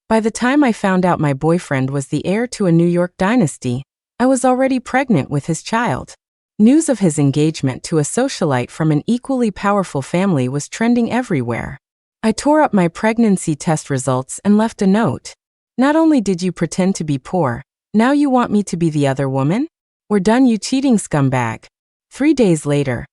By the time I found out my boyfriend was the heir to a New York dynasty, I was already pregnant with his child. News of his engagement to a socialite from an equally powerful family was trending everywhere. I tore up my pregnancy test results and left a note. Not only did you pretend to be poor, now you want me to be the other woman? We're done, you cheating scumbag. 3 days later,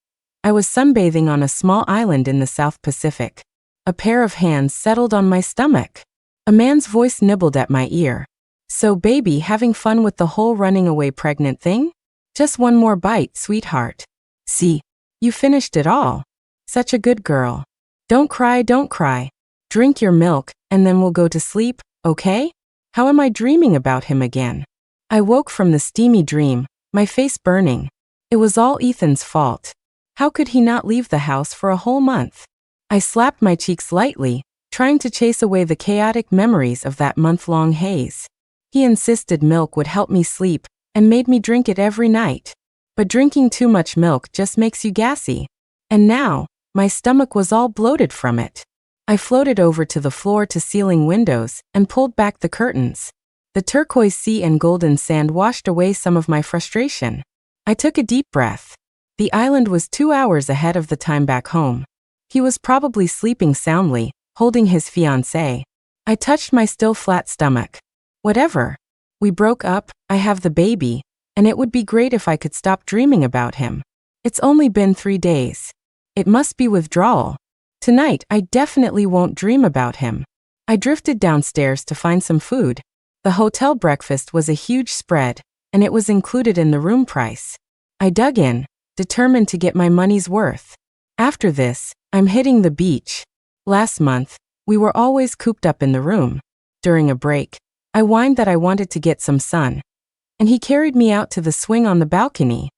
I was sunbathing on a small island in the South Pacific. A pair of hands settled on my stomach. A man's voice nibbled at my ear. So baby, having fun with the whole running away pregnant thing? Just one more bite, sweetheart. See, you finished it all. Such a good girl. Don't cry, don't cry. Drink your milk, and then we'll go to sleep, okay? How am I dreaming about him again? I woke from the steamy dream, my face burning. It was all Ethan's fault. How could he not leave the house for a whole month? I slapped my cheeks lightly, trying to chase away the chaotic memories of that month-long haze. He insisted milk would help me sleep, and made me drink it every night. But drinking too much milk just makes you gassy. And now, my stomach was all bloated from it. I floated over to the floor-to-ceiling windows and pulled back the curtains. The turquoise sea and golden sand washed away some of my frustration. I took a deep breath. The island was 2 hours ahead of the time back home. He was probably sleeping soundly, holding his fiancée. I touched my still flat stomach. Whatever. We broke up, I have the baby, and it would be great if I could stop dreaming about him. It's only been 3 days. It must be withdrawal. Tonight, I definitely won't dream about him. I drifted downstairs to find some food. The hotel breakfast was a huge spread, and it was included in the room price. I dug in, determined to get my money's worth. After this, I'm hitting the beach. Last month, we were always cooped up in the room. During a break, I whined that I wanted to get some sun, and he carried me out to the swing on the balcony.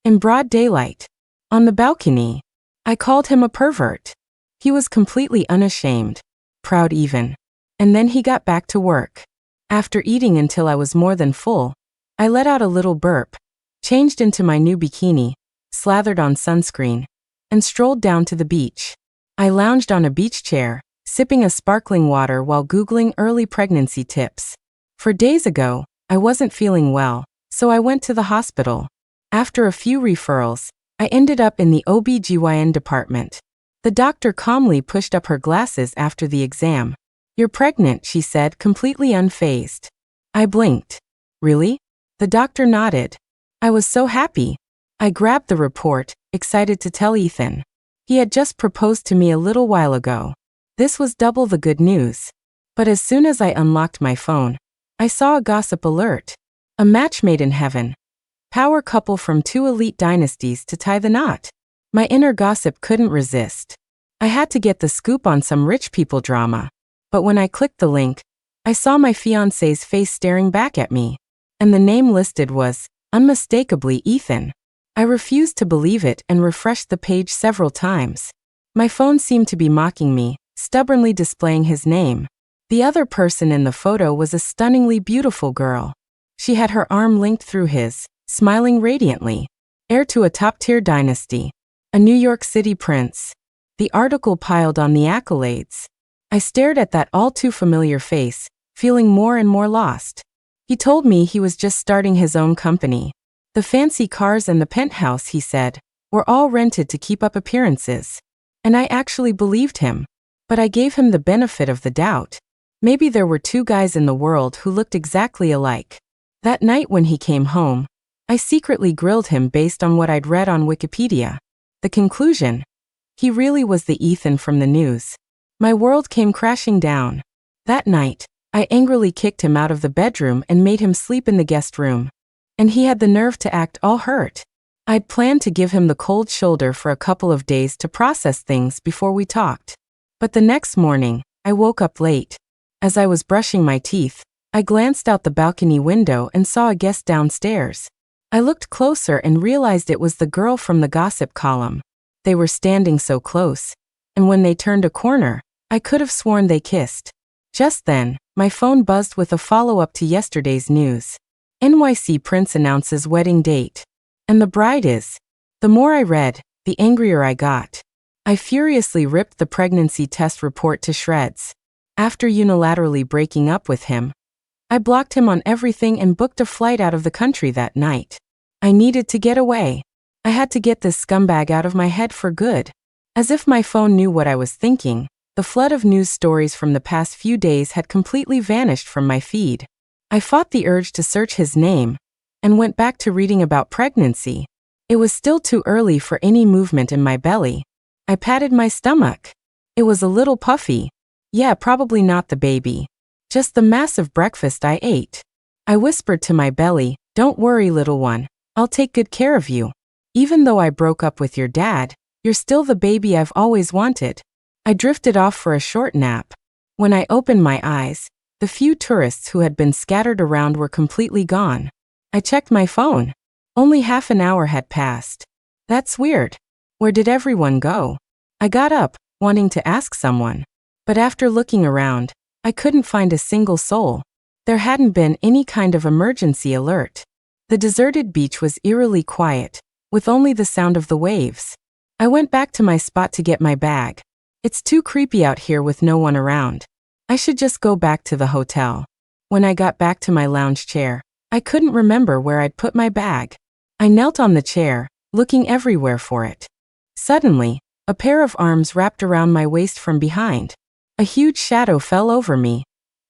In broad daylight. On the balcony. I called him a pervert. He was completely unashamed. Proud even. And then he got back to work. After eating until I was more than full, I let out a little burp, changed into my new bikini, slathered on sunscreen, and strolled down to the beach. I lounged on a beach chair, sipping a sparkling water while Googling early pregnancy tips. For days ago, I wasn't feeling well, so I went to the hospital. After a few referrals, I ended up in the OB/GYN department. The doctor calmly pushed up her glasses after the exam. You're pregnant, she said, completely unfazed. I blinked. Really? The doctor nodded. I was so happy. I grabbed the report, excited to tell Ethan. He had just proposed to me a little while ago. This was double the good news. But as soon as I unlocked my phone, I saw a gossip alert. A match made in heaven. Power couple from 2 elite dynasties to tie the knot. My inner gossip couldn't resist. I had to get the scoop on some rich people drama. But when I clicked the link, I saw my fiancé's face staring back at me. And the name listed was, unmistakably, Ethan. I refused to believe it and refreshed the page several times. My phone seemed to be mocking me, stubbornly displaying his name. The other person in the photo was a stunningly beautiful girl. She had her arm linked through his, smiling radiantly. Heir to a top-tier dynasty. A New York City prince. The article piled on the accolades. I stared at that all-too-familiar face, feeling more and more lost. He told me he was just starting his own company. The fancy cars and the penthouse, he said, were all rented to keep up appearances. And I actually believed him. But I gave him the benefit of the doubt. Maybe there were 2 guys in the world who looked exactly alike. That night when he came home, I secretly grilled him based on what I'd read on Wikipedia. The conclusion? He really was the Ethan from the news. My world came crashing down. That night, I angrily kicked him out of the bedroom and made him sleep in the guest room. And he had the nerve to act all hurt. I'd planned to give him the cold shoulder for a couple of days to process things before we talked. But the next morning, I woke up late. As I was brushing my teeth, I glanced out the balcony window and saw a guest downstairs. I looked closer and realized it was the girl from the gossip column. They were standing so close, and when they turned a corner, I could have sworn they kissed. Just then, my phone buzzed with a follow-up to yesterday's news. NYC prince announces wedding date. And the bride is. The more I read, the angrier I got. I furiously ripped the pregnancy test report to shreds. After unilaterally breaking up with him, I blocked him on everything and booked a flight out of the country that night. I needed to get away. I had to get this scumbag out of my head for good. As if my phone knew what I was thinking, the flood of news stories from the past few days had completely vanished from my feed. I fought the urge to search his name and went back to reading about pregnancy. It was still too early for any movement in my belly. I patted my stomach. It was a little puffy. Yeah, probably not the baby. Just the massive breakfast I ate. I whispered to my belly, "Don't worry, little one. I'll take good care of you. Even though I broke up with your dad, you're still the baby I've always wanted." I drifted off for a short nap. When I opened my eyes, the few tourists who had been scattered around were completely gone. I checked my phone. Only half an hour had passed. That's weird. Where did everyone go? I got up, wanting to ask someone. But after looking around, I couldn't find a single soul. There hadn't been any kind of emergency alert. The deserted beach was eerily quiet, with only the sound of the waves. I went back to my spot to get my bag. It's too creepy out here with no one around. I should just go back to the hotel. When I got back to my lounge chair, I couldn't remember where I'd put my bag. I knelt on the chair, looking everywhere for it. Suddenly, a pair of arms wrapped around my waist from behind. A huge shadow fell over me,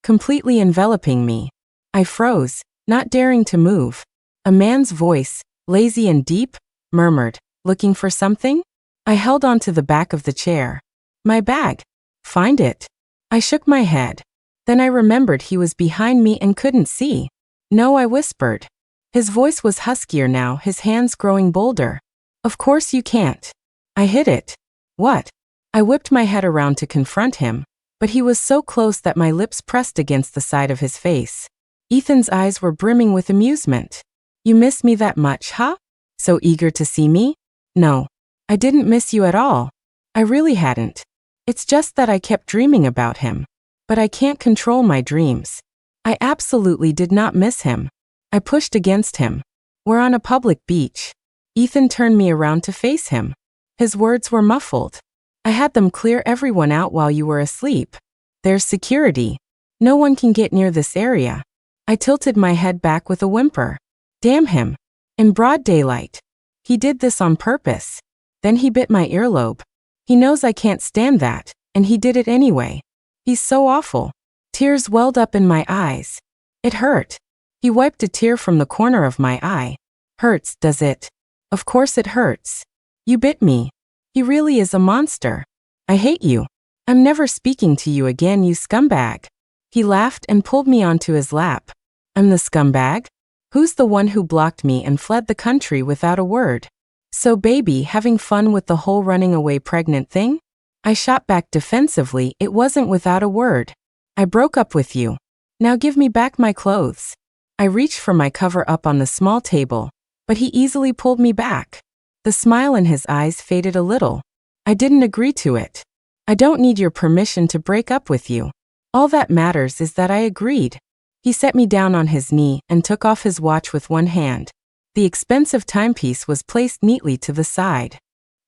completely enveloping me. I froze, not daring to move. A man's voice, lazy and deep, murmured, "Looking for something?" I held onto the back of the chair. "My bag. Find it." I shook my head. Then I remembered he was behind me and couldn't see. "No," I whispered. His voice was huskier now, his hands growing bolder. "Of course you can't." I hid it. "What?" I whipped my head around to confront him, but he was so close that my lips pressed against the side of his face. Ethan's eyes were brimming with amusement. "You miss me that much, huh? So eager to see me?" "No. I didn't miss you at all. I really hadn't. It's just that I kept dreaming about him. But I can't control my dreams. I absolutely did not miss him." I pushed against him. "We're on a public beach." Ethan turned me around to face him. His words were muffled. "I had them clear everyone out while you were asleep. There's security. No one can get near this area." I tilted my head back with a whimper. Damn him. In broad daylight. He did this on purpose. Then he bit my earlobe. He knows I can't stand that, and he did it anyway. He's so awful. Tears welled up in my eyes. It hurt. He wiped a tear from the corner of my eye. "Hurts, does it?" "Of course it hurts. You bit me. He really is a monster. I hate you. I'm never speaking to you again, you scumbag." He laughed and pulled me onto his lap. "I'm the scumbag? Who's the one who blocked me and fled the country without a word? So baby, having fun with the whole running away pregnant thing?" I shot back defensively. "It wasn't without a word. I broke up with you. Now give me back my clothes." I reached for my cover up on the small table, but he easily pulled me back. The smile in his eyes faded a little. "I didn't agree to it. I don't need your permission to break up with you. All that matters is that I agreed." He set me down on his knee and took off his watch with one hand. The expensive timepiece was placed neatly to the side.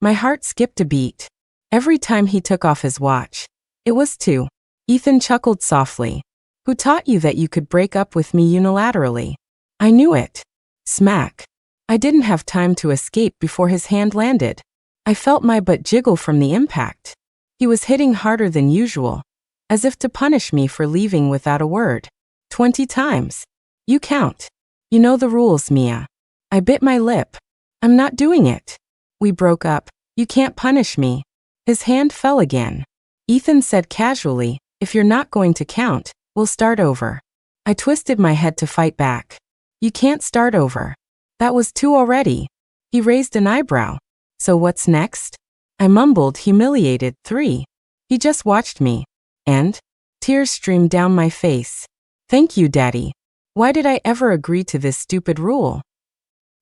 My heart skipped a beat. Every time he took off his watch, it was two. Ethan chuckled softly. "Who taught you that you could break up with me unilaterally?" I knew it. Smack. I didn't have time to escape before his hand landed. I felt my butt jiggle from the impact. He was hitting harder than usual, as if to punish me for leaving without a word. 20 times. You count. You know the rules, Mia. I bit my lip. "I'm not doing it." "We broke up. You can't punish me." His hand fell again. Ethan said casually, "If you're not going to count, we'll start over." I twisted my head to fight back. "You can't start over. That was two already." He raised an eyebrow. "So what's next?" I mumbled, humiliated. 3. He just watched me. And? Tears streamed down my face. "Thank you, Daddy. Why did I ever agree to this stupid rule?"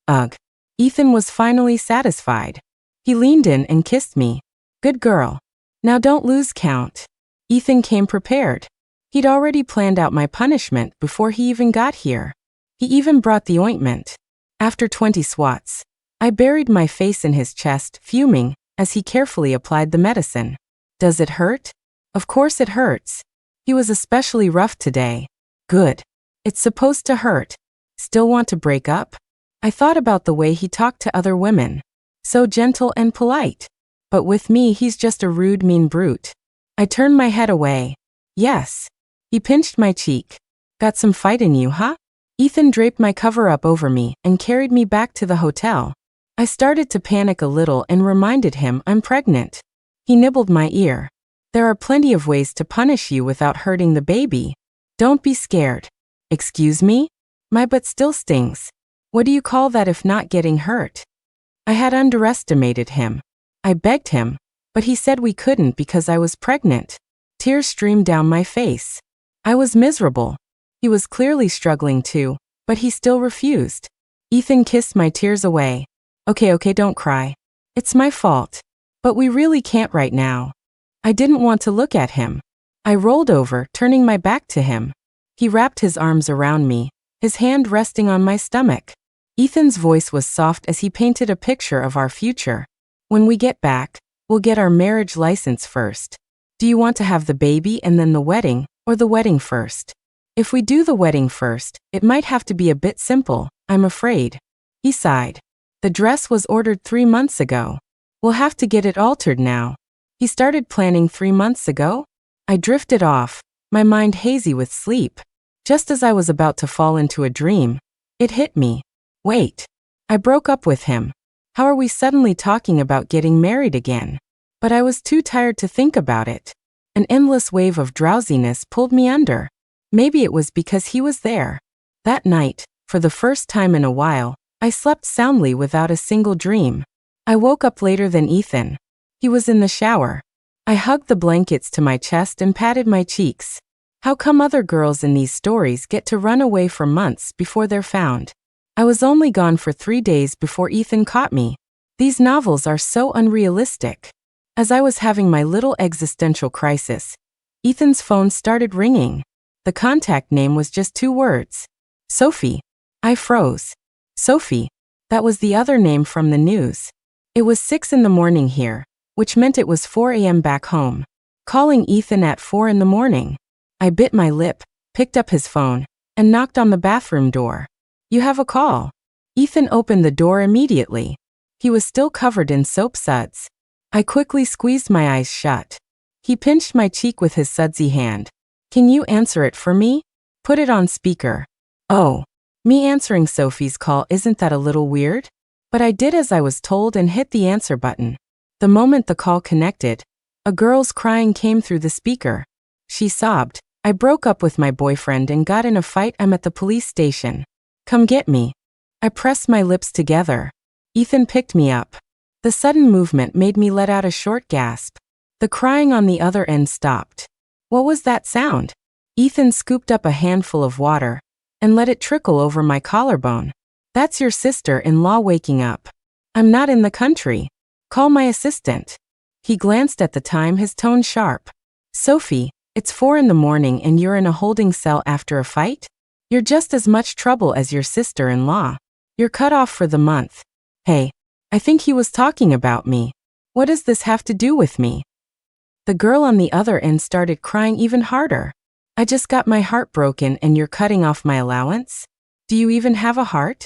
Ugh. Ethan was finally satisfied. He leaned in and kissed me. "Good girl. Now don't lose count." Ethan came prepared. He'd already planned out my punishment before he even got here. He even brought the ointment. After 20 swats, I buried my face in his chest, fuming, as he carefully applied the medicine. "Does it hurt?" "Of course it hurts." He was especially rough today. Good. It's supposed to hurt. Still want to break up? I thought about the way he talked to other women. So gentle and polite. But with me he's just a rude, mean brute. I turned my head away. Yes. He pinched my cheek. Got some fight in you, huh? Ethan draped my cover up over me and carried me back to the hotel. I started to panic a little and reminded him I'm pregnant. He nibbled my ear. There are plenty of ways to punish you without hurting the baby. Don't be scared. Excuse me? My butt still stings. What do you call that if not getting hurt? I had underestimated him. I begged him, but he said we couldn't because I was pregnant. Tears streamed down my face. I was miserable. He was clearly struggling too, but he still refused. Ethan kissed my tears away. Okay, don't cry. It's my fault. But we really can't right now. I didn't want to look at him. I rolled over, turning my back to him. He wrapped his arms around me, his hand resting on my stomach. Ethan's voice was soft as he painted a picture of our future. When we get back, we'll get our marriage license first. Do you want to have the baby and then the wedding, or the wedding first? If we do the wedding first, it might have to be a bit simple, I'm afraid. He sighed. The dress was ordered 3 months ago. We'll have to get it altered now. He started planning 3 months ago? I drifted off, my mind hazy with sleep. Just as I was about to fall into a dream, it hit me. Wait. I broke up with him. How are we suddenly talking about getting married again? But I was too tired to think about it. An endless wave of drowsiness pulled me under. Maybe it was because he was there. That night, for the first time in a while, I slept soundly without a single dream. I woke up later than Ethan. He was in the shower. I hugged the blankets to my chest and patted my cheeks. How come other girls in these stories get to run away for months before they're found? I was only gone for 3 days before Ethan caught me. These novels are so unrealistic. As I was having my little existential crisis, Ethan's phone started ringing. The contact name was just 2 words. Sophie. I froze. Sophie. That was the other name from the news. It was 6 in the morning here, which meant it was 4 a.m. back home. Calling Ethan at 4 in the morning. I bit my lip, picked up his phone, and knocked on the bathroom door. You have a call. Ethan opened the door immediately. He was still covered in soap suds. I quickly squeezed my eyes shut. He pinched my cheek with his sudsy hand. Can you answer it for me? Put it on speaker. Oh, me answering Sophie's call, isn't that a little weird? But I did as I was told and hit the answer button. The moment the call connected, a girl's crying came through the speaker. She sobbed. I broke up with my boyfriend and got in a fight. I'm at the police station. Come get me. I pressed my lips together. Ethan picked me up. The sudden movement made me let out a short gasp. The crying on the other end stopped. What was that sound? Ethan scooped up a handful of water and let it trickle over my collarbone. That's your sister-in-law waking up. I'm not in the country. Call my assistant. He glanced at the time, his tone sharp. Sophie, it's 4 in the morning and you're in a holding cell after a fight? You're just as much trouble as your sister-in-law. You're cut off for the month. Hey, I think he was talking about me. What does this have to do with me? The girl on the other end started crying even harder. I just got my heart broken and you're cutting off my allowance? Do you even have a heart?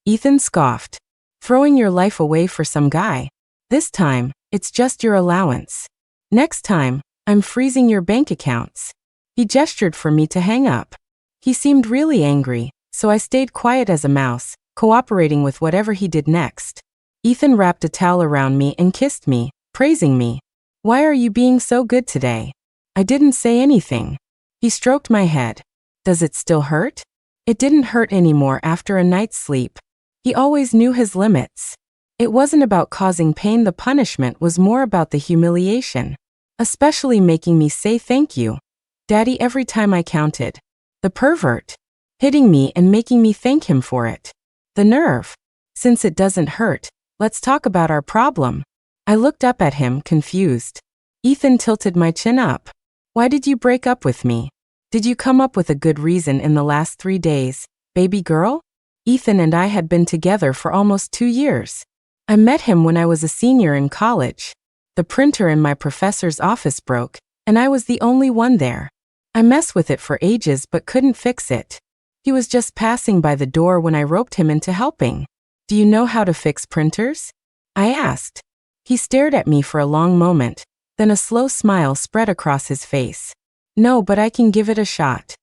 Ethan scoffed. Throwing your life away for some guy. This time, it's just your allowance. Next time, I'm freezing your bank accounts. He gestured for me to hang up. He seemed really angry, so I stayed quiet as a mouse, cooperating with whatever he did next. Ethan wrapped a towel around me and kissed me, praising me. Why are you being so good today? I didn't say anything. He stroked my head. Does it still hurt? It didn't hurt anymore after a night's sleep. He always knew his limits. It wasn't about causing pain, the punishment was more about the humiliation. Especially making me say thank you, Daddy, every time I counted. The pervert. Hitting me and making me thank him for it. The nerve. Since it doesn't hurt, let's talk about our problem. I looked up at him, confused. Ethan tilted my chin up. Why did you break up with me? Did you come up with a good reason in the last 3 days, baby girl? Ethan and I had been together for almost 2 years. I met him when I was a senior in college. The printer in my professor's office broke, and I was the only one there. I messed with it for ages but couldn't fix it. He was just passing by the door when I roped him into helping. Do you know how to fix printers? I asked. He stared at me for a long moment, then a slow smile spread across his face. No, but I can give it a shot.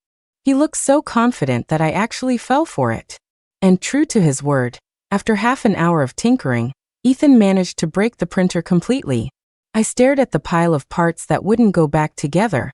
He looked so confident that I actually fell for it. And true to his word, after half an hour of tinkering, Ethan managed to break the printer completely. I stared at the pile of parts that wouldn't go back together,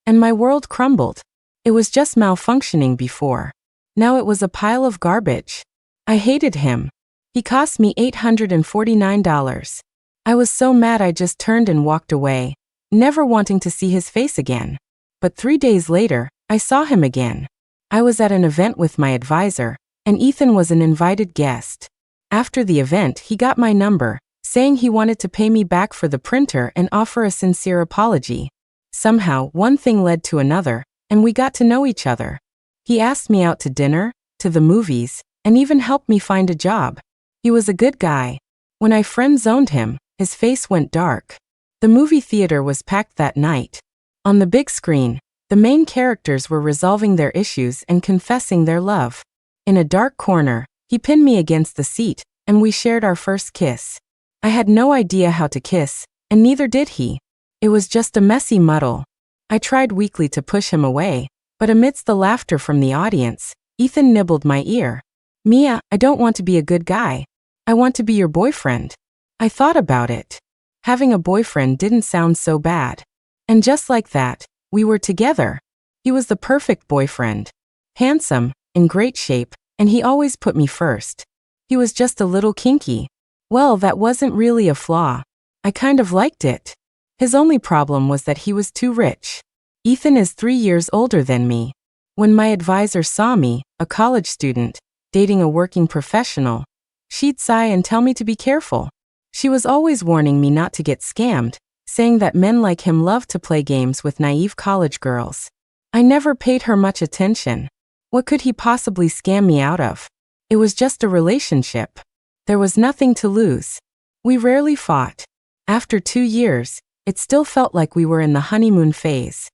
and my world crumbled. It was just malfunctioning before. Now it was a pile of garbage. I hated him. He cost me $849. I was so mad I just turned and walked away, never wanting to see his face again. But 3 days later, I saw him again. I was at an event with my advisor, and Ethan was an invited guest. After the event, he got my number, saying he wanted to pay me back for the printer and offer a sincere apology. Somehow, one thing led to another, and we got to know each other. He asked me out to dinner, to the movies, and even helped me find a job. He was a good guy. When I friend-zoned him, his face went dark. The movie theater was packed that night. On the big screen, the main characters were resolving their issues and confessing their love. In a dark corner, he pinned me against the seat, and we shared our first kiss. I had no idea how to kiss, and neither did he. It was just a messy muddle. I tried weakly to push him away, but amidst the laughter from the audience, Ethan nibbled my ear. Mia, I don't want to be a good guy. I want to be your boyfriend. I thought about it. Having a boyfriend didn't sound so bad. And just like that, we were together. He was the perfect boyfriend. Handsome, in great shape, and he always put me first. He was just a little kinky. Well, that wasn't really a flaw. I kind of liked it. His only problem was that he was too rich. Ethan is 3 years older than me. When my advisor saw me, a college student, dating a working professional, she'd sigh and tell me to be careful. She was always warning me not to get scammed, saying that men like him love to play games with naive college girls. I never paid her much attention. What could he possibly scam me out of? It was just a relationship. There was nothing to lose. We rarely fought. After 2 years, it still felt like we were in the honeymoon phase.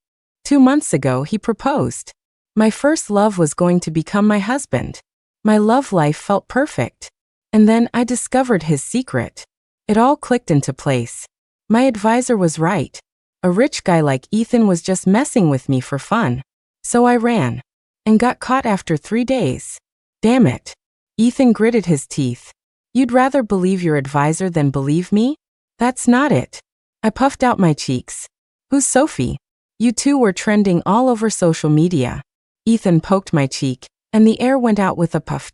2 months ago, he proposed. My first love was going to become my husband. My love life felt perfect. And then I discovered his secret. It all clicked into place. My advisor was right. A rich guy like Ethan was just messing with me for fun. So I ran. And got caught after 3 days. Damn it. Ethan gritted his teeth. You'd rather believe your advisor than believe me? That's not it. I puffed out my cheeks. Who's Sophie? You two were trending all over social media. Ethan poked my cheek, and the air went out with a puff.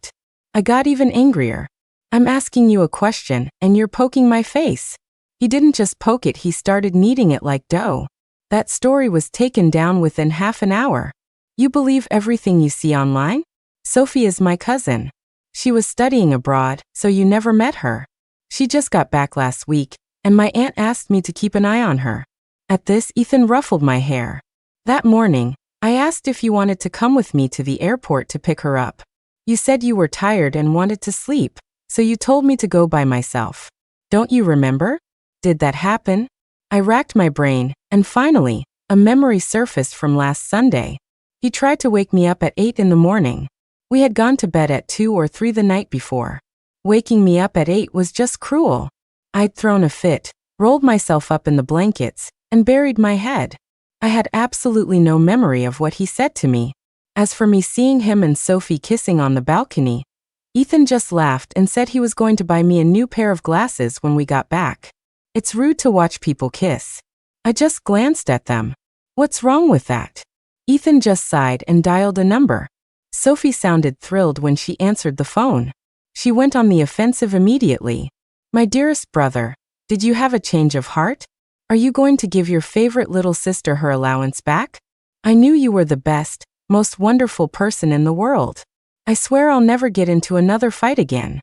I got even angrier. I'm asking you a question, and you're poking my face. He didn't just poke it, he started kneading it like dough. That story was taken down within half an hour. You believe everything you see online? Sophie is my cousin. She was studying abroad, so you never met her. She just got back last week, and my aunt asked me to keep an eye on her. At this, Ethan ruffled my hair. That morning, I asked if you wanted to come with me to the airport to pick her up. You said you were tired and wanted to sleep, so you told me to go by myself. Don't you remember? Did that happen? I racked my brain, and finally, a memory surfaced from last Sunday. He tried to wake me up at 8 in the morning. We had gone to bed at 2 or 3 the night before. Waking me up at 8 was just cruel. I'd thrown a fit, rolled myself up in the blankets, and buried my head. I had absolutely no memory of what he said to me. As for me seeing him and Sophie kissing on the balcony, Ethan just laughed and said he was going to buy me a new pair of glasses when we got back. It's rude to watch people kiss. I just glanced at them. What's wrong with that? Ethan just sighed and dialed a number. Sophie sounded thrilled when she answered the phone. She went on the offensive immediately. My dearest brother, did you have a change of heart? Are you going to give your favorite little sister her allowance back? I knew you were the best, most wonderful person in the world. I swear I'll never get into another fight again.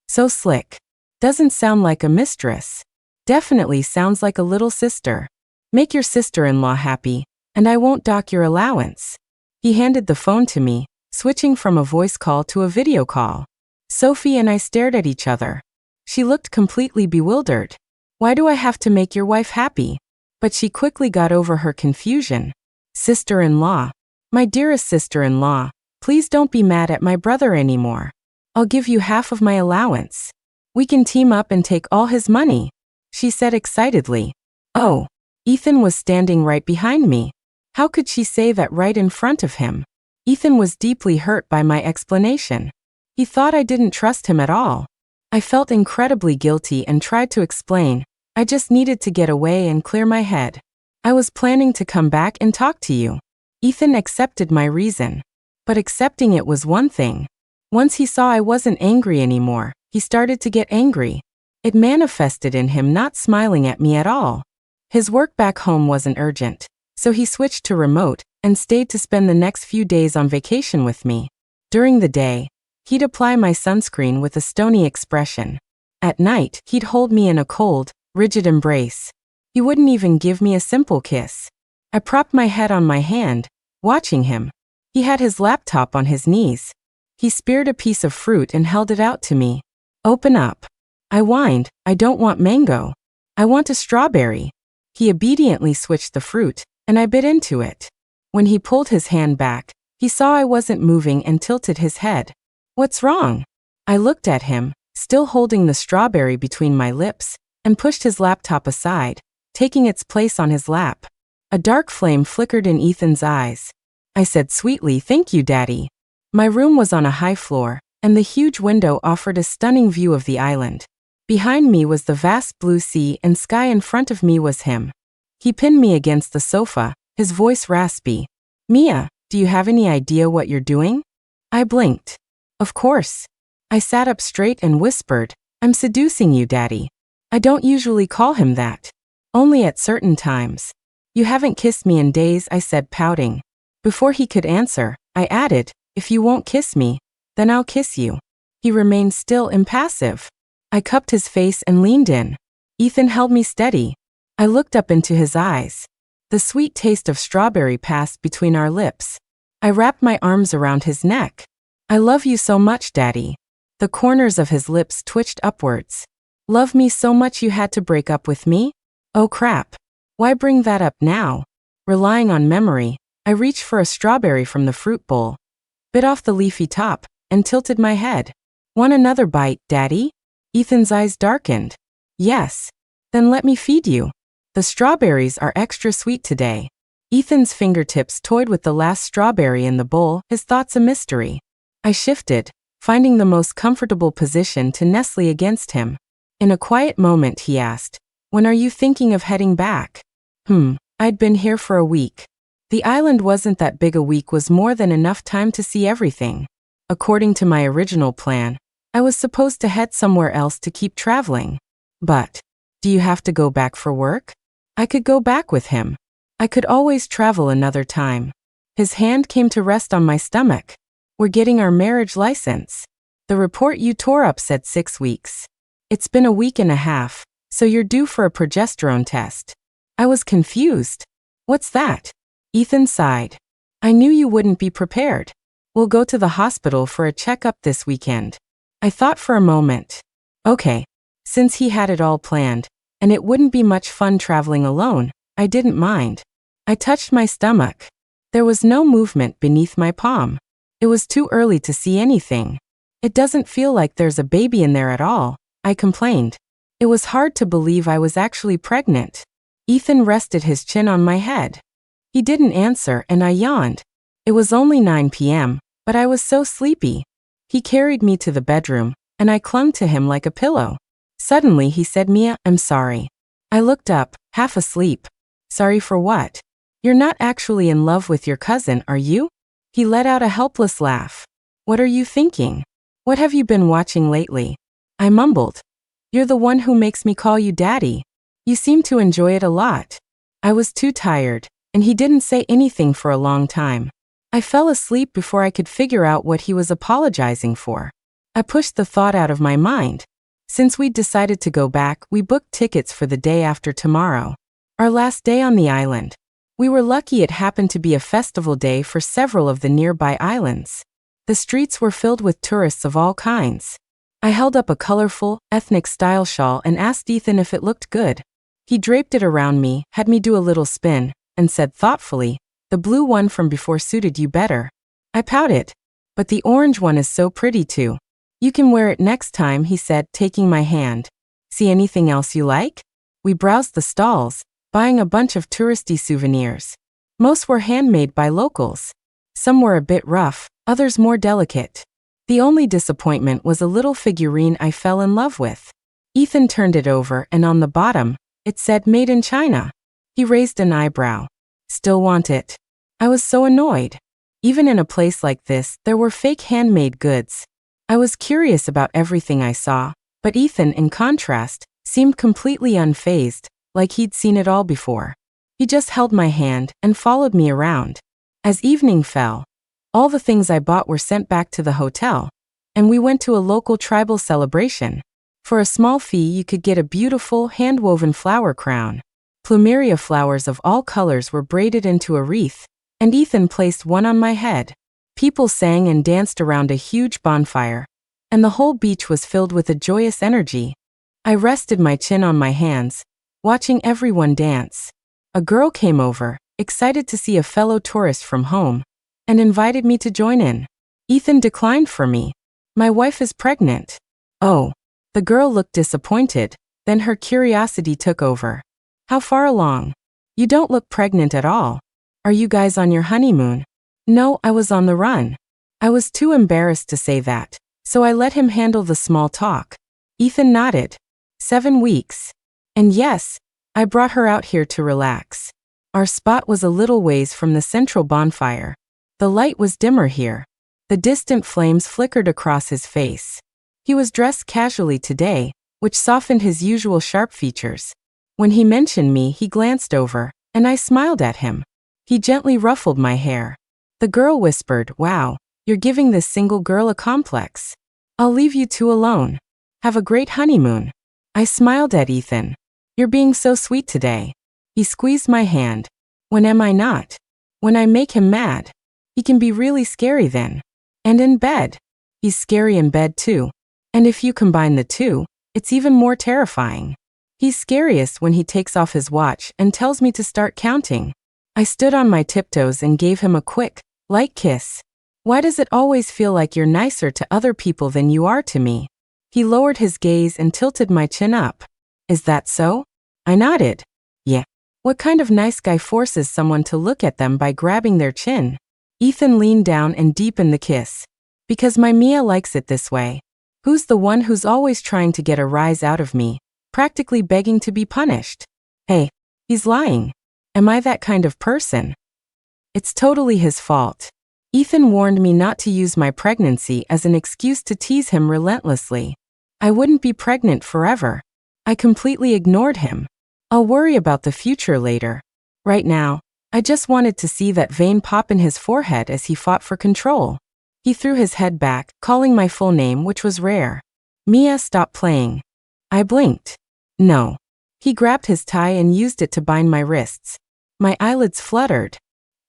So slick. Doesn't sound like a mistress. Definitely sounds like a little sister. Make your sister-in-law happy, and I won't dock your allowance. He handed the phone to me, switching from a voice call to a video call. Sophie and I stared at each other. She looked completely bewildered. Why do I have to make your wife happy? But she quickly got over her confusion. Sister-in-law. My dearest sister-in-law, please don't be mad at my brother anymore. I'll give you half of my allowance. We can team up and take all his money, she said excitedly. Oh, Ethan was standing right behind me. How could she say that right in front of him? Ethan was deeply hurt by my explanation. He thought I didn't trust him at all. I felt incredibly guilty and tried to explain. I just needed to get away and clear my head. I was planning to come back and talk to you. Ethan accepted my reason. But accepting it was one thing. Once he saw I wasn't angry anymore, he started to get angry. It manifested in him not smiling at me at all. His work back home wasn't urgent, so he switched to remote and stayed to spend the next few days on vacation with me. During the day, he'd apply my sunscreen with a stony expression. At night, he'd hold me in a cold, rigid embrace. He wouldn't even give me a simple kiss. I propped my head on my hand, watching him. He had his laptop on his knees. He speared a piece of fruit and held it out to me. Open up. I whined, I don't want mango. I want a strawberry. He obediently switched the fruit, and I bit into it. When he pulled his hand back, he saw I wasn't moving and tilted his head. What's wrong? I looked at him, still holding the strawberry between my lips, and pushed his laptop aside, taking its place on his lap. A dark flame flickered in Ethan's eyes. I said sweetly, "Thank you, Daddy." My room was on a high floor, and the huge window offered a stunning view of the island. Behind me was the vast blue sea, and sky in front of me was him. He pinned me against the sofa, his voice raspy. "Mia, do you have any idea what you're doing?" I blinked. Of course. I sat up straight and whispered, "I'm seducing you, Daddy." I don't usually call him that. Only at certain times. "You haven't kissed me in days," I said, pouting. Before he could answer, I added, "If you won't kiss me, then I'll kiss you." He remained still, impassive. I cupped his face and leaned in. Ethan held me steady. I looked up into his eyes. The sweet taste of strawberry passed between our lips. I wrapped my arms around his neck. "I love you so much, Daddy." The corners of his lips twitched upwards. "Love me so much you had to break up with me? Oh crap. Why bring that up now?" Relying on memory, I reached for a strawberry from the fruit bowl, bit off the leafy top, and tilted my head. "Want another bite, Daddy?" Ethan's eyes darkened. "Yes. Then let me feed you. The strawberries are extra sweet today." Ethan's fingertips toyed with the last strawberry in the bowl, his thoughts a mystery. I shifted, finding the most comfortable position to nestle against him. In a quiet moment he asked, "When are you thinking of heading back?" I'd been here for a week. The island wasn't that big. A week was more than enough time to see everything. According to my original plan, I was supposed to head somewhere else to keep traveling. But, do you have to go back for work? I could go back with him. I could always travel another time. His hand came to rest on my stomach. "We're getting our marriage license. The report you tore up said 6 weeks. It's been a week and a half, so you're due for a progesterone test." I was confused. "What's that?" Ethan sighed. "I knew you wouldn't be prepared. We'll go to the hospital for a checkup this weekend." I thought for a moment. Okay. Since he had it all planned, and it wouldn't be much fun traveling alone, I didn't mind. I touched my stomach. There was no movement beneath my palm. It was too early to see anything. "It doesn't feel like there's a baby in there at all," I complained. It was hard to believe I was actually pregnant. Ethan rested his chin on my head. He didn't answer, and I yawned. It was only 9 p.m., but I was so sleepy. He carried me to the bedroom, and I clung to him like a pillow. Suddenly he said, "Mia, I'm sorry." I looked up, half asleep. "Sorry for what? You're not actually in love with your cousin, are you?" He let out a helpless laugh. "What are you thinking? What have you been watching lately?" I mumbled. "You're the one who makes me call you Daddy. You seem to enjoy it a lot." I was too tired, and he didn't say anything for a long time. I fell asleep before I could figure out what he was apologizing for. I pushed the thought out of my mind. Since we'd decided to go back, we booked tickets for the day after tomorrow. Our last day on the island. We were lucky it happened to be a festival day for several of the nearby islands. The streets were filled with tourists of all kinds. I held up a colorful, ethnic-style shawl and asked Ethan if it looked good. He draped it around me, had me do a little spin, and said thoughtfully, The blue one from before suited you better. I pouted. But the orange one is so pretty too. You can wear it next time, he said, taking my hand. See anything else you like? We browsed the stalls, buying a bunch of touristy souvenirs. Most were handmade by locals. Some were a bit rough, others more delicate. The only disappointment was a little figurine I fell in love with. Ethan turned it over and on the bottom, it said Made in China. He raised an eyebrow. Still want it? I was so annoyed. Even in a place like this, there were fake handmade goods. I was curious about everything I saw, but Ethan, in contrast, seemed completely unfazed, like he'd seen it all before. He just held my hand and followed me around. As evening fell, all the things I bought were sent back to the hotel, and we went to a local tribal celebration. For a small fee, you could get a beautiful, hand-woven flower crown. Plumeria flowers of all colors were braided into a wreath, and Ethan placed one on my head. People sang and danced around a huge bonfire, and the whole beach was filled with a joyous energy. I rested my chin on my hands, watching everyone dance. A girl came over, excited to see a fellow tourist from home, and invited me to join in. Ethan declined for me. My wife is pregnant. Oh. The girl looked disappointed, then her curiosity took over. How far along? You don't look pregnant at all. Are you guys on your honeymoon? No, I was on the run. I was too embarrassed to say that, so I let him handle the small talk. Ethan nodded. 7 weeks. And yes, I brought her out here to relax. Our spot was a little ways from the central bonfire. The light was dimmer here. The distant flames flickered across his face. He was dressed casually today, which softened his usual sharp features. When he mentioned me, he glanced over, and I smiled at him. He gently ruffled my hair. The girl whispered, "Wow, you're giving this single girl a complex. I'll leave you two alone. Have a great honeymoon." I smiled at Ethan. "You're being so sweet today." He squeezed my hand. "When am I not? When I make him mad. He can be really scary then. And in bed. He's scary in bed too. And if you combine the two, it's even more terrifying. He's scariest when he takes off his watch and tells me to start counting." I stood on my tiptoes and gave him a quick, light kiss. "Why does it always feel like you're nicer to other people than you are to me?" He lowered his gaze and tilted my chin up. "Is that so?" I nodded. "Yeah. What kind of nice guy forces someone to look at them by grabbing their chin?" Ethan leaned down and deepened the kiss. "Because my Mia likes it this way." Who's the one who's always trying to get a rise out of me, practically begging to be punished? Hey, he's lying. Am I that kind of person? It's totally his fault. Ethan warned me not to use my pregnancy as an excuse to tease him relentlessly. I wouldn't be pregnant forever. I completely ignored him. I'll worry about the future later. Right now, I just wanted to see that vein pop in his forehead as he fought for control. He threw his head back, calling my full name, which was rare. "Mia, stop playing." I blinked. "No." He grabbed his tie and used it to bind my wrists. My eyelids fluttered.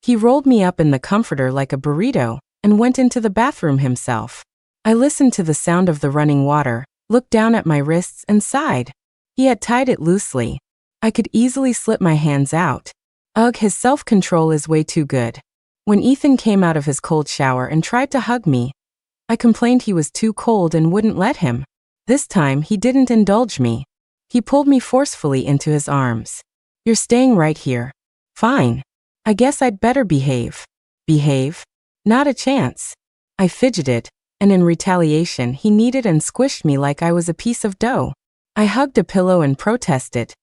He rolled me up in the comforter like a burrito and went into the bathroom himself. I listened to the sound of the running water, looked down at my wrists and sighed. He had tied it loosely. I could easily slip my hands out. Ugh, his self-control is way too good. When Ethan came out of his cold shower and tried to hug me, I complained he was too cold and wouldn't let him. This time, he didn't indulge me. He pulled me forcefully into his arms. "You're staying right here." "Fine. I guess I'd better behave." "Behave? Not a chance." I fidgeted, and in retaliation, he kneaded and squished me like I was a piece of dough. I hugged a pillow and protested.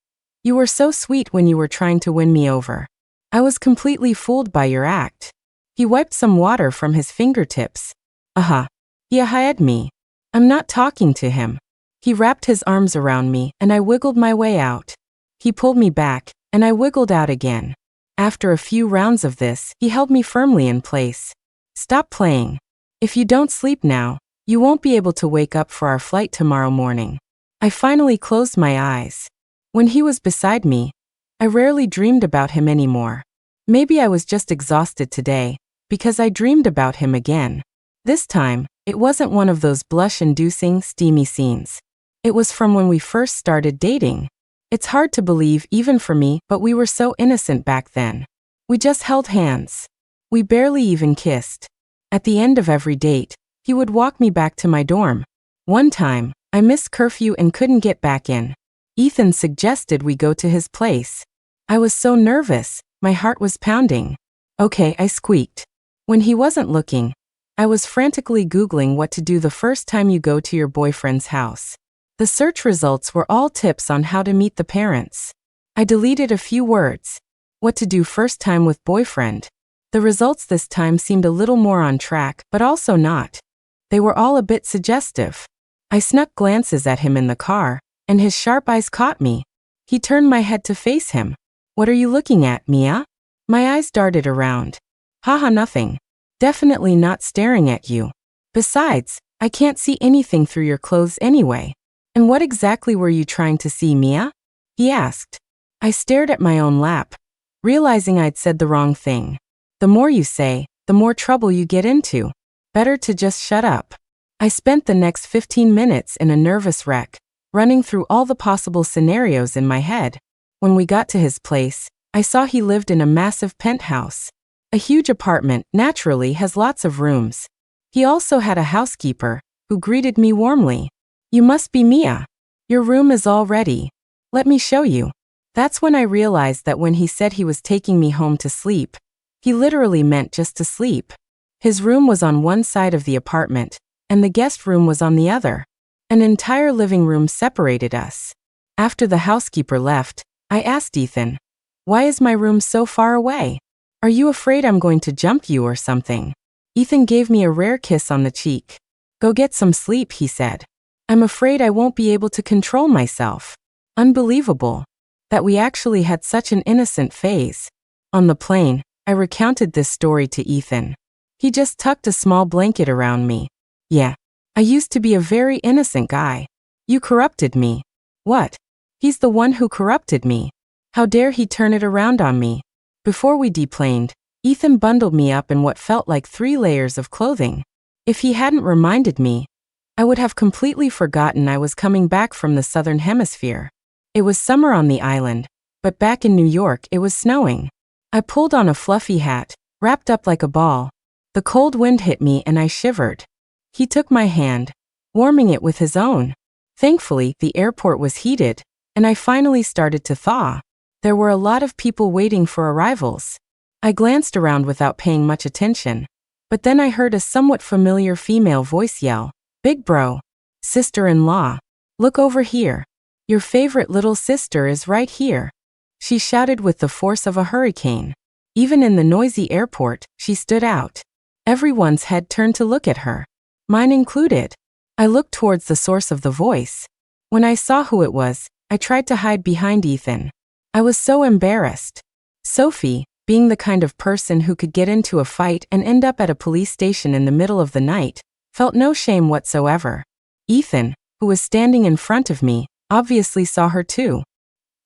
"You were so sweet when you were trying to win me over. I was completely fooled by your act." He wiped some water from his fingertips. He eyed me. I'm not talking to him. He wrapped his arms around me and I wiggled my way out. He pulled me back and I wiggled out again. After a few rounds of this, he held me firmly in place. "Stop playing. If you don't sleep now, you won't be able to wake up for our flight tomorrow morning." I finally closed my eyes. When he was beside me, I rarely dreamed about him anymore. Maybe I was just exhausted today, because I dreamed about him again. This time, it wasn't one of those blush-inducing, steamy scenes. It was from when we first started dating. It's hard to believe even for me, but we were so innocent back then. We just held hands. We barely even kissed. At the end of every date, he would walk me back to my dorm. One time, I missed curfew and couldn't get back in. Ethan suggested we go to his place. I was so nervous, my heart was pounding. Okay, I squeaked. When he wasn't looking, I was frantically Googling what to do the first time you go to your boyfriend's house. The search results were all tips on how to meet the parents. I deleted a few words. What to do first time with boyfriend. The results this time seemed a little more on track, but also not. They were all a bit suggestive. I snuck glances at him in the car, and his sharp eyes caught me. He turned my head to face him. What are you looking at, Mia? My eyes darted around. Haha, nothing. Definitely not staring at you. Besides, I can't see anything through your clothes anyway. And what exactly were you trying to see, Mia? He asked. I stared at my own lap, realizing I'd said the wrong thing. The more you say, the more trouble you get into. Better to just shut up. I spent the next 15 minutes in a nervous wreck, running through all the possible scenarios in my head. When we got to his place, I saw he lived in a massive penthouse. A huge apartment, naturally, has lots of rooms. He also had a housekeeper, who greeted me warmly. You must be Mia. Your room is all ready. Let me show you. That's when I realized that when he said he was taking me home to sleep, he literally meant just to sleep. His room was on one side of the apartment, and the guest room was on the other. An entire living room separated us. After the housekeeper left, I asked Ethan, "Why is my room so far away? Are you afraid I'm going to jump you or something?" Ethan gave me a rare kiss on the cheek. "Go get some sleep," he said. "I'm afraid I won't be able to control myself." Unbelievable that we actually had such an innocent phase. On the plane, I recounted this story to Ethan. He just tucked a small blanket around me. "Yeah, I used to be a very innocent guy. You corrupted me." "What?" "He's the one who corrupted me. How dare he turn it around on me?" Before we deplaned, Ethan bundled me up in what felt like 3 layers of clothing. If he hadn't reminded me, I would have completely forgotten I was coming back from the southern hemisphere. It was summer on the island, but back in New York it was snowing. I pulled on a fluffy hat, wrapped up like a ball. The cold wind hit me and I shivered. He took my hand, warming it with his own. Thankfully, the airport was heated, and I finally started to thaw. There were a lot of people waiting for arrivals. I glanced around without paying much attention, but then I heard a somewhat familiar female voice yell, "Big bro, sister-in-law, look over here. Your favorite little sister is right here." She shouted with the force of a hurricane. Even in the noisy airport, she stood out. Everyone's head turned to look at her, mine included. I looked towards the source of the voice. When I saw who it was, I tried to hide behind Ethan. I was so embarrassed. Sophie, being the kind of person who could get into a fight and end up at a police station in the middle of the night, felt no shame whatsoever. Ethan, who was standing in front of me, obviously saw her too.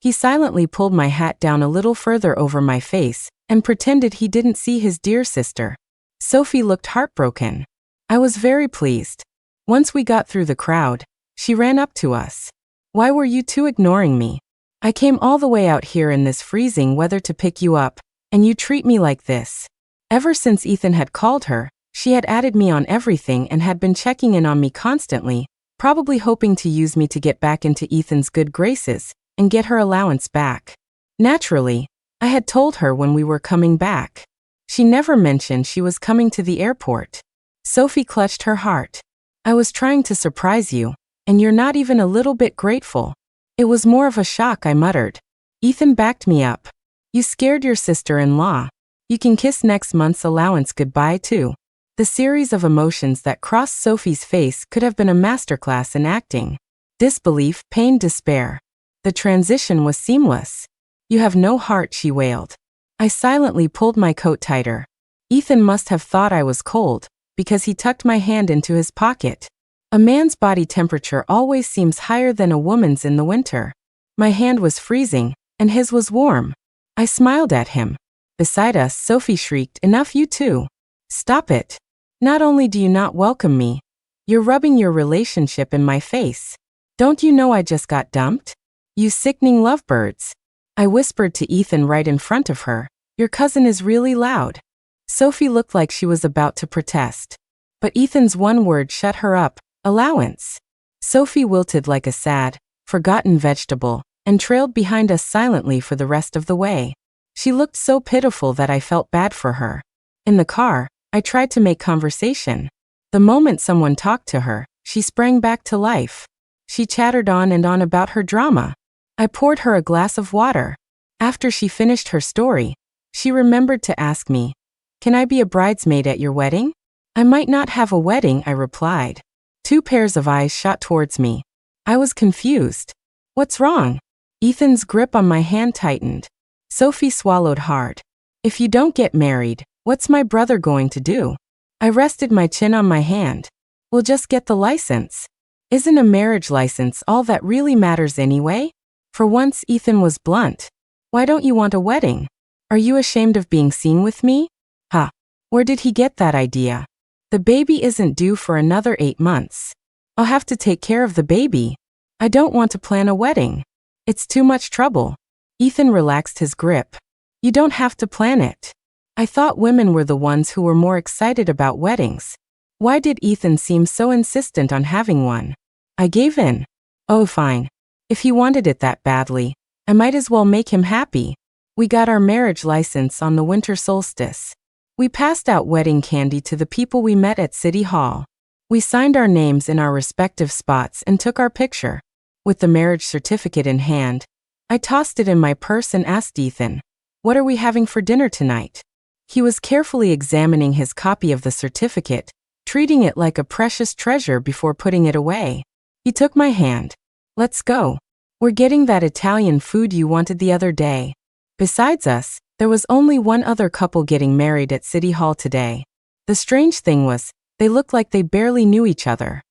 He silently pulled my hat down a little further over my face and pretended he didn't see his dear sister. Sophie looked heartbroken. I was very pleased. Once we got through the crowd, she ran up to us. "Why were you two ignoring me? I came all the way out here in this freezing weather to pick you up, and you treat me like this." Ever since Ethan had called her, she had added me on everything and had been checking in on me constantly, probably hoping to use me to get back into Ethan's good graces and get her allowance back. Naturally, I had told her when we were coming back. She never mentioned she was coming to the airport. Sophie clutched her heart. "I was trying to surprise you, and you're not even a little bit grateful." "It was more of a shock," I muttered. Ethan backed me up. "You scared your sister-in-law. You can kiss next month's allowance goodbye too." The series of emotions that crossed Sophie's face could have been a masterclass in acting. Disbelief, pain, despair. The transition was seamless. "You have no heart," she wailed. I silently pulled my coat tighter. Ethan must have thought I was cold, because he tucked my hand into his pocket. A man's body temperature always seems higher than a woman's in the winter. My hand was freezing, and his was warm. I smiled at him. Beside us, Sophie shrieked, "Enough, you two. Stop it. Not only do you not welcome me, you're rubbing your relationship in my face. Don't you know I just got dumped? You sickening lovebirds." I whispered to Ethan right in front of her, Your cousin is really loud. Sophie looked like she was about to protest. But Ethan's one word shut her up: allowance. Sophie wilted like a sad, forgotten vegetable and trailed behind us silently for the rest of the way. She looked so pitiful that I felt bad for her. In the car, I tried to make conversation. The moment someone talked to her, she sprang back to life. She chattered on and on about her drama. I poured her a glass of water. After she finished her story, she remembered to ask me, "Can I be a bridesmaid at your wedding?" "I might not have a wedding," I replied. 2 pairs of eyes shot towards me. I was confused. "What's wrong?" Ethan's grip on my hand tightened. Sophie swallowed hard. "If you don't get married, what's my brother going to do?" I rested my chin on my hand. "We'll just get the license. Isn't a marriage license all that really matters anyway?" For once, Ethan was blunt. "Why don't you want a wedding? Are you ashamed of being seen with me?" Huh. Where did he get that idea? The baby isn't due for another 8 months. I'll have to take care of the baby. I don't want to plan a wedding. It's too much trouble. Ethan relaxed his grip. "You don't have to plan it." I thought women were the ones who were more excited about weddings. Why did Ethan seem so insistent on having one? I gave in. Oh, fine. If he wanted it that badly, I might as well make him happy. We got our marriage license on the winter solstice. We passed out wedding candy to the people we met at City Hall. We signed our names in our respective spots and took our picture. With the marriage certificate in hand, I tossed it in my purse and asked Ethan, "What are we having for dinner tonight?" He was carefully examining his copy of the certificate, treating it like a precious treasure before putting it away. He took my hand. "Let's go. We're getting that Italian food you wanted the other day." Besides us, there was only one other couple getting married at City Hall today. The strange thing was, they looked like they barely knew each other.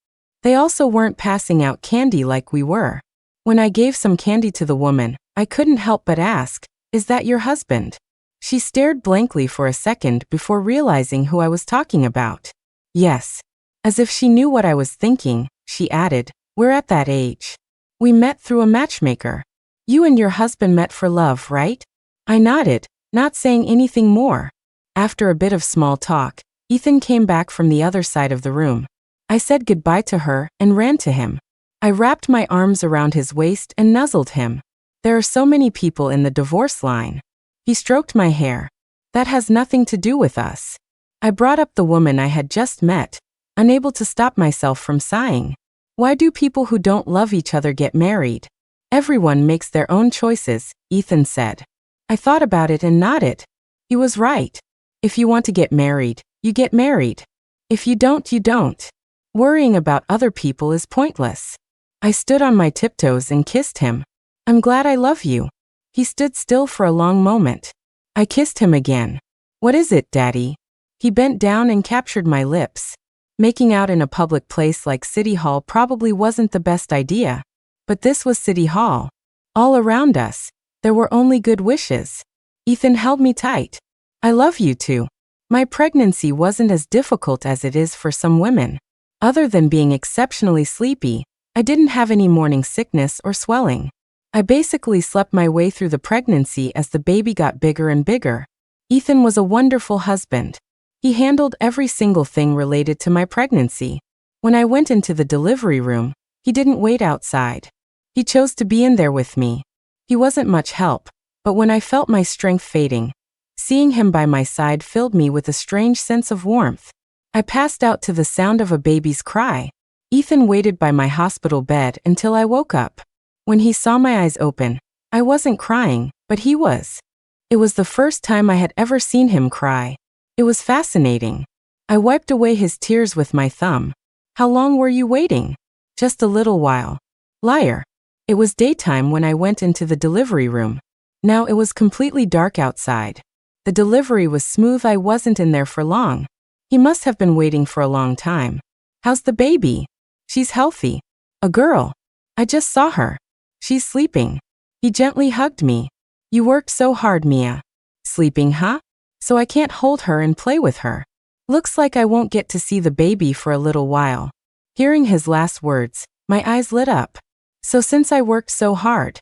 They also weren't passing out candy like we were. When I gave some candy to the woman, I couldn't help but ask, "Is that your husband?" She stared blankly for a second before realizing who I was talking about. "Yes." As if she knew what I was thinking, she added, "We're at that age. We met through a matchmaker. You and your husband met for love, right?" I nodded, not saying anything more. After a bit of small talk, Ethan came back from the other side of the room. I said goodbye to her and ran to him. I wrapped my arms around his waist and nuzzled him. "There are so many people in the divorce line." He stroked my hair. "That has nothing to do with us." I brought up the woman I had just met, unable to stop myself from sighing. Why do people who don't love each other get married? Everyone makes their own choices, Ethan said. I thought about it and nodded. He was right. If you want to get married, you get married. If you don't, you don't. Worrying about other people is pointless. I stood on my tiptoes and kissed him. "I'm glad I love you." He stood still for a long moment. I kissed him again. "What is it, Daddy?" He bent down and captured my lips. Making out in a public place like City Hall probably wasn't the best idea. But this was City Hall. All around us, there were only good wishes. Ethan held me tight. "I love you too." My pregnancy wasn't as difficult as it is for some women. Other than being exceptionally sleepy, I didn't have any morning sickness or swelling. I basically slept my way through the pregnancy as the baby got bigger and bigger. Ethan was a wonderful husband. He handled every single thing related to my pregnancy. When I went into the delivery room, he didn't wait outside. He chose to be in there with me. He wasn't much help, but when I felt my strength fading, seeing him by my side filled me with a strange sense of warmth. I passed out to the sound of a baby's cry. Ethan waited by my hospital bed until I woke up. When he saw my eyes open, I wasn't crying, but he was. It was the first time I had ever seen him cry. It was fascinating. I wiped away his tears with my thumb. "How long were you waiting?" "Just a little while." Liar. It was daytime when I went into the delivery room. Now it was completely dark outside. The delivery was smooth. I wasn't in there for long. He must have been waiting for a long time. "How's the baby?" "She's healthy." "A girl." "I just saw her." "She's sleeping." He gently hugged me. "You worked so hard, Mia." "Sleeping, huh? So I can't hold her and play with her. Looks like I won't get to see the baby for a little while." Hearing his last words, my eyes lit up. "So since I worked so hard,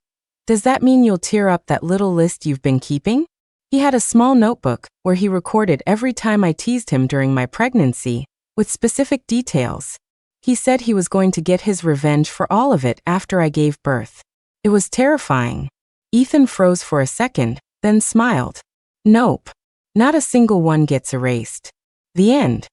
does that mean you'll tear up that little list you've been keeping?" He had a small notebook where he recorded every time I teased him during my pregnancy, with specific details. He said he was going to get his revenge for all of it after I gave birth. It was terrifying. Ethan froze for a second, then smiled. Nope. Not a single one gets erased. The end.